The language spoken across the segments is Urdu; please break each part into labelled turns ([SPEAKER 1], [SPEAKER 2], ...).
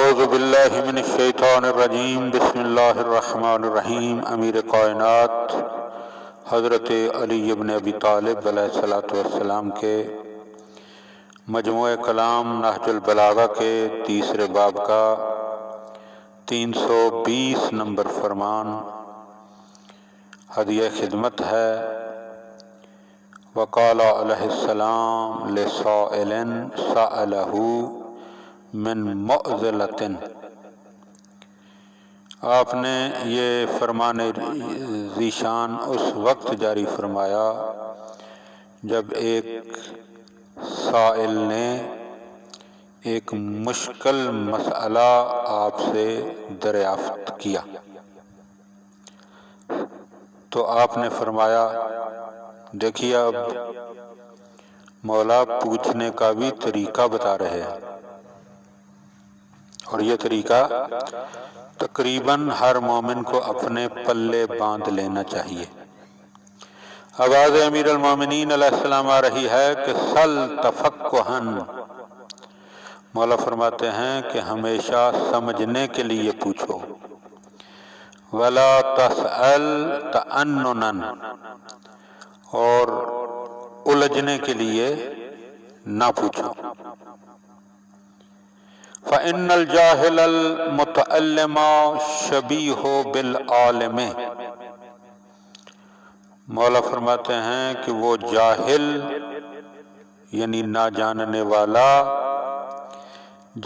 [SPEAKER 1] اعوذ باللہ من الشیطان الرجیم بسم اللہ الرحمن الرحیم۔ امیر کائنات حضرت علی بن ابی طالب علیہ السلام کے مجموعہ کلام نہج البلاغہ کے تیسرے باب کا 320 نمبر فرمان ہدیہ خدمت ہے۔ وقال علیہ السلام لسائل سألہ من معضلۃ، آپ نے یہ فرمان ذیشان اس وقت جاری فرمایا جب ایک سائل نے ایک مشکل مسئلہ آپ سے دریافت کیا تو آپ نے فرمایا دیکھیے اب مولا پوچھنے کا بھی طریقہ بتا رہے ہیں، اور یہ طریقہ تقریباً ہر مومن کو اپنے پلے باندھ لینا چاہیے۔ آواز امیر المومنین علیہ السلام آ رہی ہے کہ سل تفقہن، مولا فرماتے ہیں کہ ہمیشہ سمجھنے کے لیے پوچھو، ولا تسأل تعننا، اور الجھنے کے لیے نہ پوچھو۔ فَإِنَّ الْجَاهِلَ الْمُتَعَلِّمَ شَبِيهٌ بِالْعَالِمِ، مولا فرماتے ہیں کہ وہ جاہل یعنی نہ جاننے والا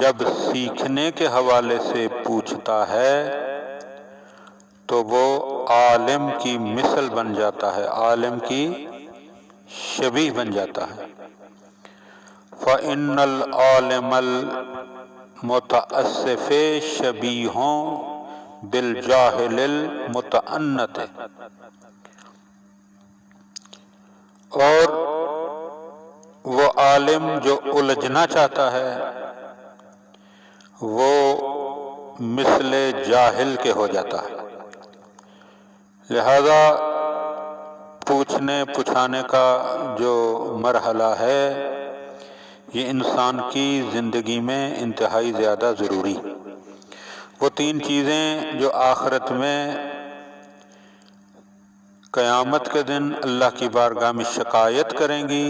[SPEAKER 1] جب سیکھنے کے حوالے سے پوچھتا ہے تو وہ عالم کی مثل بن جاتا ہے، عالم کی شبیہ بن جاتا ہے۔ فَإِنَّ الْعَالِمَ الْمُتَأَسِّفِ شَبِيهٌ بِالْجَاهِلِ الْمُتَعَنِّتِ، اور وہ عالم جو الجھنا چاہتا ہے وہ مثل جاہل کے ہو جاتا ہے۔ لہذا پوچھنے پچھانے کا جو مرحلہ ہے یہ انسان کی زندگی میں انتہائی زیادہ ضروری، وہ تین چیزیں جو آخرت میں قیامت کے دن اللہ کی بارگاہ میں شکایت کریں گی،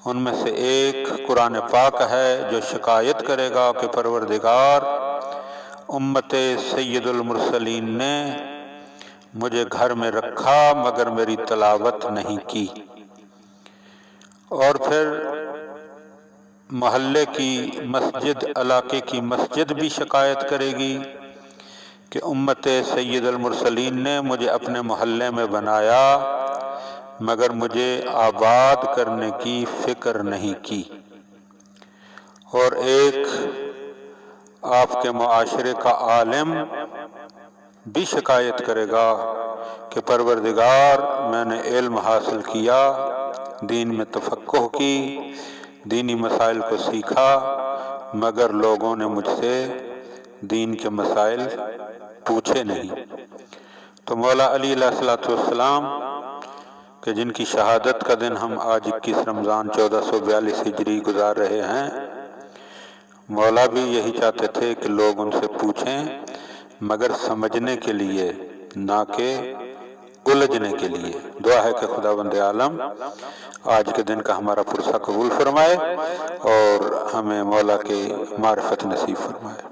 [SPEAKER 1] ان میں سے ایک قرآن پاک ہے جو شکایت کرے گا کہ پروردگار امت سید المرسلین نے مجھے گھر میں رکھا مگر میری تلاوت نہیں کی، اور پھر محلے کی مسجد، علاقے کی مسجد بھی شکایت کرے گی کہ امت سید المرسلین نے مجھے اپنے محلے میں بنایا مگر مجھے آباد کرنے کی فکر نہیں کی، اور ایک آپ کے معاشرے کا عالم بھی شکایت کرے گا کہ پروردگار میں نے علم حاصل کیا، دین میں تفقہ کی، دینی مسائل کو سیکھا، مگر لوگوں نے مجھ سے دین کے مسائل پوچھے نہیں۔ تو مولا علی علیہ السلام کہ جن کی شہادت کا دن ہم آج 21 رمضان 1442 ہجری گزار رہے ہیں، مولا بھی یہی چاہتے تھے کہ لوگ ان سے پوچھیں مگر سمجھنے کے لیے نہ کہ الجھنے کے لیے۔ دعا ہے کہ خداوند عالم آج کے دن کا ہمارا پرسہ قبول فرمائے اور ہمیں مولا کے معرفت نصیب فرمائے۔